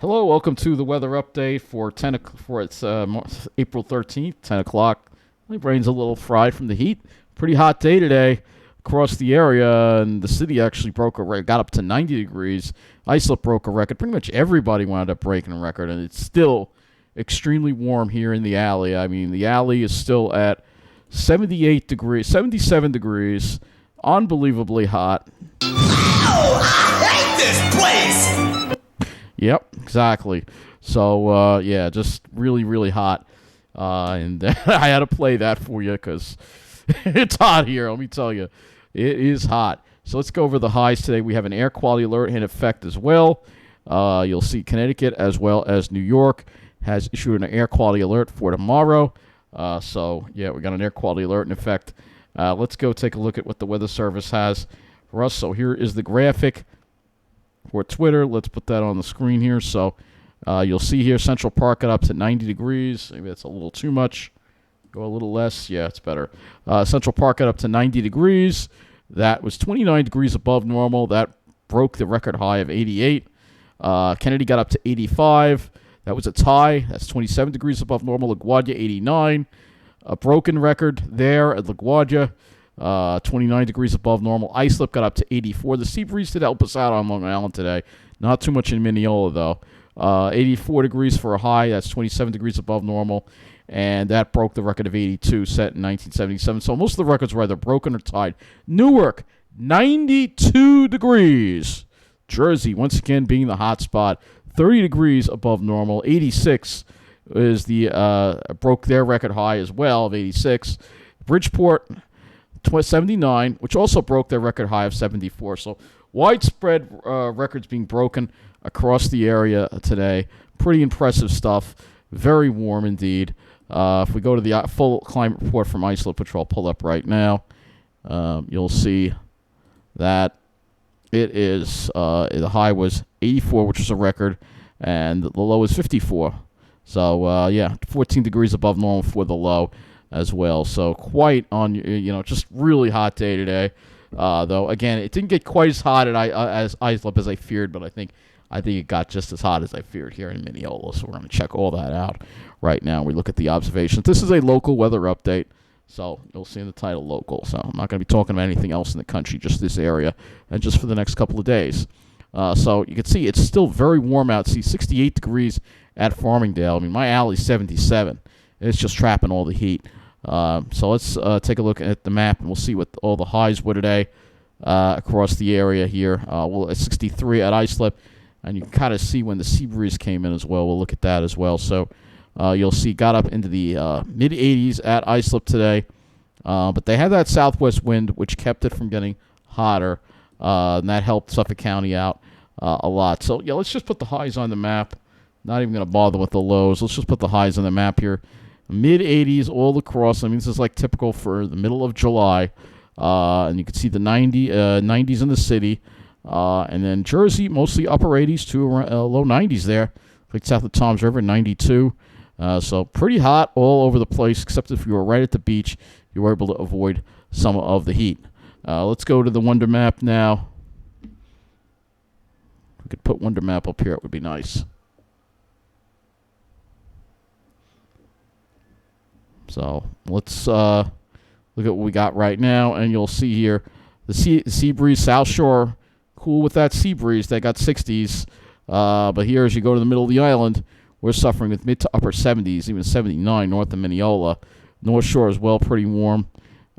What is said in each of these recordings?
Hello, welcome to the weather update for April 13th, 10 o'clock. My brain's a little fried from the heat. Pretty hot day today across the area, and the city actually broke a record, got up to 90 degrees. Islip broke a record. Pretty much everybody wound up breaking a record, and it's still extremely warm here in the alley. I mean, the alley is still at 78 degrees, 77 degrees, unbelievably hot. Oh, I hate this place! Yep, exactly. So, yeah, just really, really hot. And I had to play that for you because it's hot here. Let me tell you, it is hot. So let's go over the highs today. We have an air quality alert in effect as well. You'll see Connecticut as well as New York has issued an air quality alert for tomorrow. So, yeah, we got an air quality alert in effect. Let's go take a look at what the Weather Service has for us. So here is the graphic for Twitter. Let's put that on the screen here. So you'll see here Central Park got up to 90 degrees. Maybe that's a little too much. Go a little less. Yeah, it's better. Central Park got up to 90 degrees. That was 29 degrees above normal. That broke the record high of 88. Kennedy got up to 85. That was a tie. That's 27 degrees above normal. LaGuardia, 89. A broken record there at LaGuardia. 29 degrees above normal. Islip got up to 84. The sea breeze did help us out on Long Island today. Not too much in Mineola, though. 84 degrees for a high. That's 27 degrees above normal. And that broke the record of 82 set in 1977. So most of the records were either broken or tied. Newark, 92 degrees. Jersey, once again, being the hot spot. 30 degrees above normal. 86 is broke their record high as well of 86. Bridgeport, 79, which also broke their record high of 74. So widespread records being broken across the area today. Pretty impressive stuff. Very warm indeed. If we go to the full climate report from Islip, which I'll pull up right now, you'll see that it is the high was 84, which is a record, and the low is 54. So, yeah, 14 degrees above normal for the low as well. So quite on, just really hot day today. Though, again, it didn't get quite as hot as Islip as I feared, but I think it got just as hot as I feared here in Mineola. So we're going to check all that out right now. We look at the observations. This is a local weather update, so you'll see in the title local. So I'm not going to be talking about anything else in the country, just this area, and just for the next couple of days. So you can see it's still very warm out. See, 68 degrees at Farmingdale. I mean, my alley's 77. It's just trapping all the heat. So let's take a look at the map, and we'll see what all the highs were today across the area here. Well, at 63 at Islip, and you can kind of see when the sea breeze came in as well. We'll look at that as well. So you'll see got up into the mid-80s at Islip today, but they had that southwest wind, which kept it from getting hotter, and that helped Suffolk County out a lot. So, yeah, let's just put the highs on the map. Not even going to bother with the lows. Let's just put the highs on the map here. Mid-80s all across. I mean, this is like typical for the middle of July. And you can see the 90s in the city. And then Jersey, mostly upper 80s to low 90s there. Like south of Toms River, 92. So pretty hot all over the place, except if you were right at the beach, you were able to avoid some of the heat. Let's go to the Wonder Map now. If we could put Wonder Map up here, it would be nice. So let's look at what we got right now, and you'll see here the sea breeze, South Shore, cool with that sea breeze. They got 60s, but here as you go to the middle of the island, we're suffering with mid to upper 70s, even 79 north of Mineola. North Shore as well, pretty warm.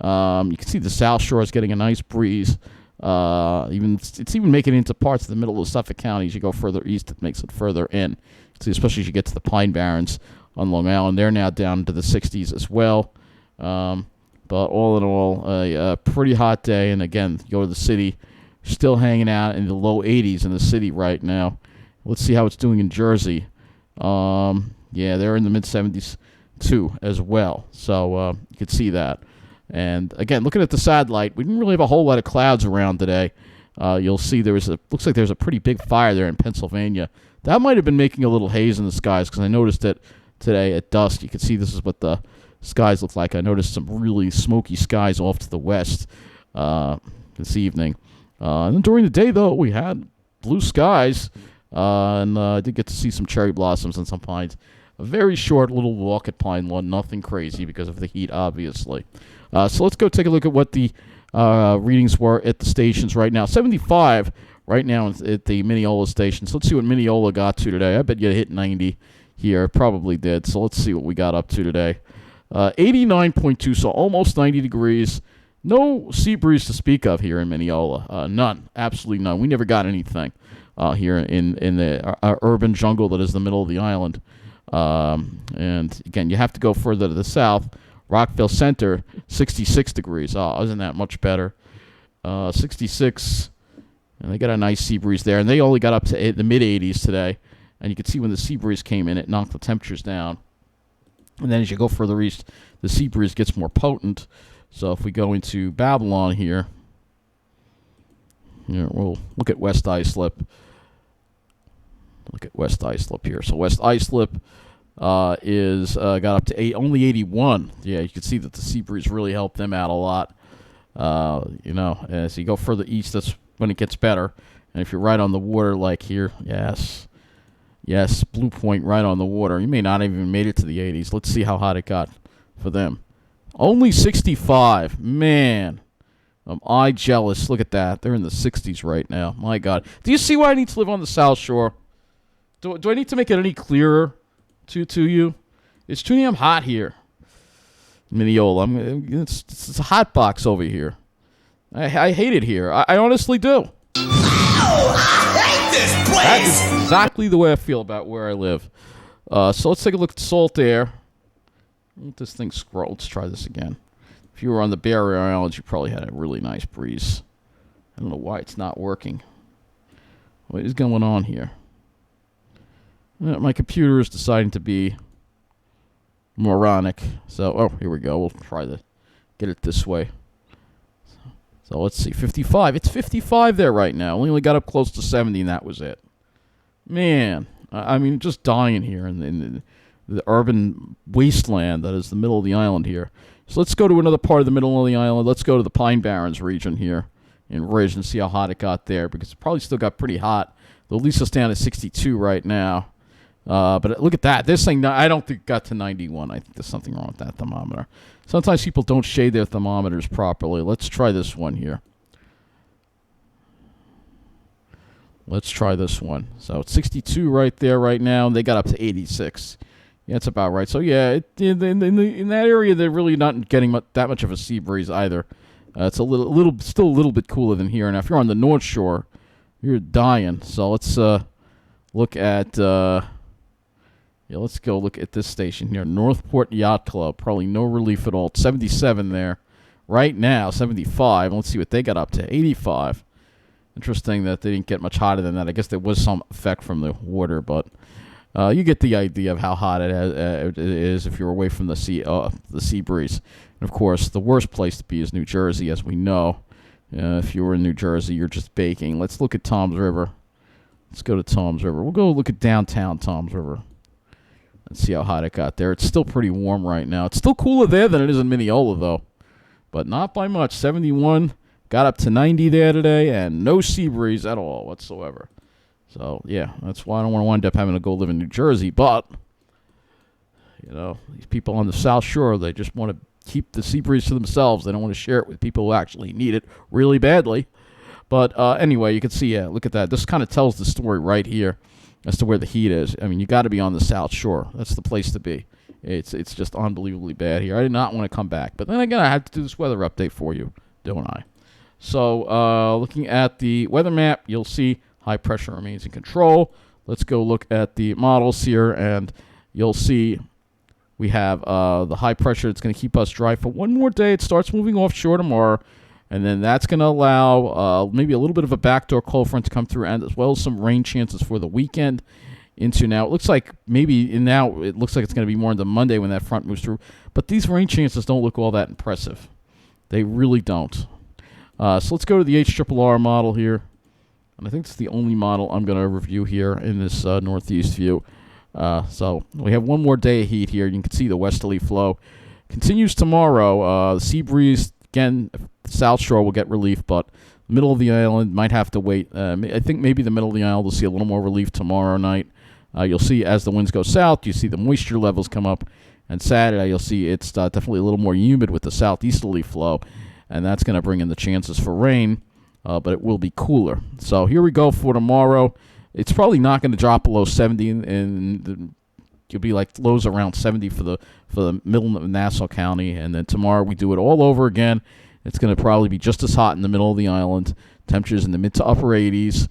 You can see the South Shore is getting a nice breeze. It's even making it into parts of the middle of Suffolk County. As you go further east, it makes it further in. See, especially as you get to the Pine Barrens on Long Island, they're now down to the 60s as well. But all in all, a pretty hot day. And again, you go to the city, still hanging out in the low 80s in the city right now. Let's see how it's doing in Jersey. Yeah, they're in the mid 70s too as well. So you can see that. And again, looking at the satellite, we didn't really have a whole lot of clouds around today. You'll see looks like there's a pretty big fire there in Pennsylvania. That might have been making a little haze in the skies, because I noticed it today at dusk. You can see this is what the skies look like. I noticed some really smoky skies off to the west this evening. And then during the day, though, we had blue skies. And I did get to see some cherry blossoms and some pines. A very short little walk at Pine Lawn, nothing crazy because of the heat, obviously. So let's go take a look at what the readings were at the stations right now. 75 right now at the Mineola station. So let's see what Mineola got to today. I bet you hit 90 here. Probably did. So let's see what we got up to today. 89.2, so almost 90 degrees. No sea breeze to speak of here in Mineola. None. Absolutely none. We never got anything here in the urban jungle that is the middle of the island. And again, you have to go further to the south. Rockville Center, 66 degrees. Oh, isn't that much better? 66, and they got a nice sea breeze there. And they only got up to the mid-80s today. And you can see when the sea breeze came in, it knocked the temperatures down. And then as you go further east, the sea breeze gets more potent. So if we go into Babylon here, we'll look at West Islip. Look at West Islip here. So West Islip is got up to only 81. Yeah, you can see that the sea breeze really helped them out a lot. As you go further east, that's when it gets better. And if you're right on the water, like here, yes, Blue Point right on the water. You may not even made it to the 80s. Let's see how hot it got for them. Only 65. Man, am I jealous. Look at that. They're in the 60s right now. My God. Do you see why I need to live on the South Shore? Do I need to make it any clearer to you? It's too damn hot here. Mineola. It's a hot box over here. I hate it here. I honestly do. Oh, I hate this place! That is exactly the way I feel about where I live. So let's take a look at salt air. Let this thing scroll. Let's try this again. If you were on the Barrier Islands, you probably had a really nice breeze. I don't know why it's not working. What is going on here? My computer is deciding to be moronic. So, here we go. We'll try to get it this way. So let's see. 55. It's 55 there right now. We only got up close to 70, and that was it. Man, I mean, just dying here in the urban wasteland that is the middle of the island here. So let's go to another part of the middle of the island. Let's go to the Pine Barrens region here in Ridge and see how hot it got there, because it probably still got pretty hot. Though at least it's down to 62 right now. But look at that. This thing, I don't think got to 91. I think there's something wrong with that thermometer. Sometimes people don't shade their thermometers properly. Let's try this one here. Let's try this one. So it's 62 right there right now, and they got up to 86. Yeah, that's about right. So yeah, in that area, they're really not getting that much of a sea breeze either. It's still a little bit cooler than here. And if you're on the North Shore, you're dying. So let's look at. Let's go look at this station here, Northport Yacht Club. Probably no relief at all. It's 77 there right now. 75. Let's see what they got up to. 85. Interesting that they didn't get much hotter than that. I guess there was some effect from the water, but you get the idea of how hot it is if you're away from the sea breeze. And of course, the worst place to be is New Jersey, as we know. If you were in New Jersey, you're just baking. Let's look at Toms River. Let's go to Toms River. We'll go look at downtown Toms River. Let's see how hot it got there. It's still pretty warm right now. It's still cooler there than it is in Mineola, though. But not by much. 71. Got up to 90 there today, and no sea breeze at all whatsoever. So, yeah, that's why I don't want to wind up having to go live in New Jersey. But, these people on the South Shore, they just want to keep the sea breeze to themselves. They don't want to share it with people who actually need it really badly. But anyway, you can see, look at that. This kind of tells the story right here as to where the heat is. I mean, you got to be on the South Shore. That's the place to be. It's just unbelievably bad here. I did not want to come back. But then again, I had to do this weather update for you, don't I? So, looking at the weather map, you'll see high pressure remains in control. Let's go look at the models here, and you'll see we have the high pressure that's going to keep us dry for one more day. It starts moving offshore tomorrow, and then that's going to allow maybe a little bit of a backdoor cold front to come through, and as well as some rain chances for the weekend into now. It looks like it looks like it's going to be more into Monday when that front moves through, but these rain chances don't look all that impressive. They really don't. So let's go to the HRRR model here. And I think it's the only model I'm going to review here in this northeast view. So we have one more day of heat here. You can see the westerly flow continues tomorrow. The sea breeze, again, the South Shore will get relief, but Middle of the island might have to wait. I think maybe the middle of the island will see a little more relief tomorrow night. You'll see as the winds go south, you see the moisture levels come up. And Saturday, you'll see it's definitely a little more humid with the southeasterly flow. And that's going to bring in the chances for rain, but it will be cooler. So here we go for tomorrow. It's probably not going to drop below 70, and you'll be like lows around 70 for the middle of Nassau County. And then tomorrow we do it all over again. It's going to probably be just as hot in the middle of the island. Temperatures in the mid to upper 80s.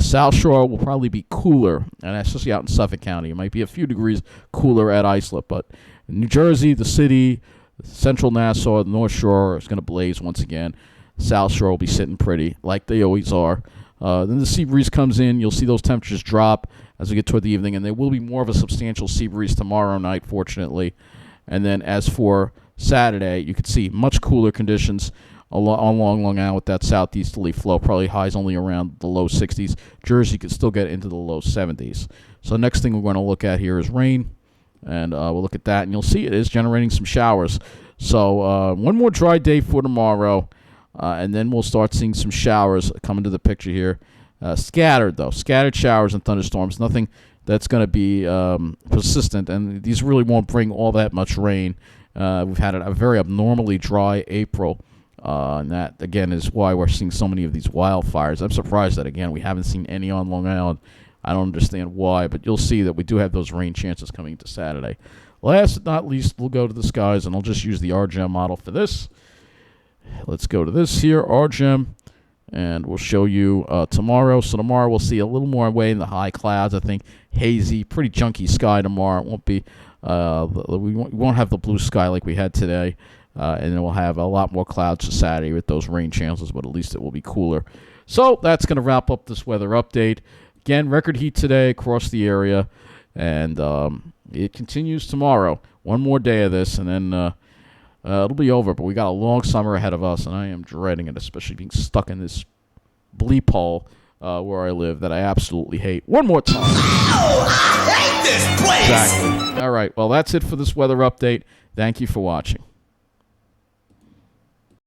South Shore will probably be cooler, and especially out in Suffolk County. It might be a few degrees cooler at Islip, but in New Jersey, the city, Central Nassau, the North Shore is going to blaze once again. South Shore will be sitting pretty, like they always are. Then the sea breeze comes in. You'll see those temperatures drop as we get toward the evening, and there will be more of a substantial sea breeze tomorrow night, fortunately. And then as for Saturday, you could see much cooler conditions along Long Island with that southeasterly flow. Probably highs only around the low 60s. Jersey could still get into the low 70s. So the next thing we're going to look at here is rain. And we'll look at that, and you'll see it is generating some showers. So one more dry day for tomorrow, and then we'll start seeing some showers come into the picture here. Scattered showers and thunderstorms. Nothing that's going to be persistent, and these really won't bring all that much rain. We've had a very abnormally dry April, and that, again, is why we're seeing so many of these wildfires. I'm surprised that, again, we haven't seen any on Long Island. I don't understand why, but you'll see that we do have those rain chances coming into Saturday. Last but not least, we'll go to the skies, and I'll just use the RGEM model for this. Let's go to this here, RGEM, and we'll show you tomorrow. So tomorrow we'll see a little more away in the high clouds. I think hazy, pretty junky sky tomorrow. It won't be we won't have the blue sky like we had today, and then we'll have a lot more clouds for Saturday with those rain chances, but at least it will be cooler. So that's going to wrap up this weather update. Again, record heat today across the area, and it continues tomorrow. One more day of this, and then it'll be over. But we got a long summer ahead of us, and I am dreading it, especially being stuck in this bleep hole where I live that I absolutely hate. One more time. Oh, I hate this place! Exactly. All right, well, that's it for this weather update. Thank you for watching.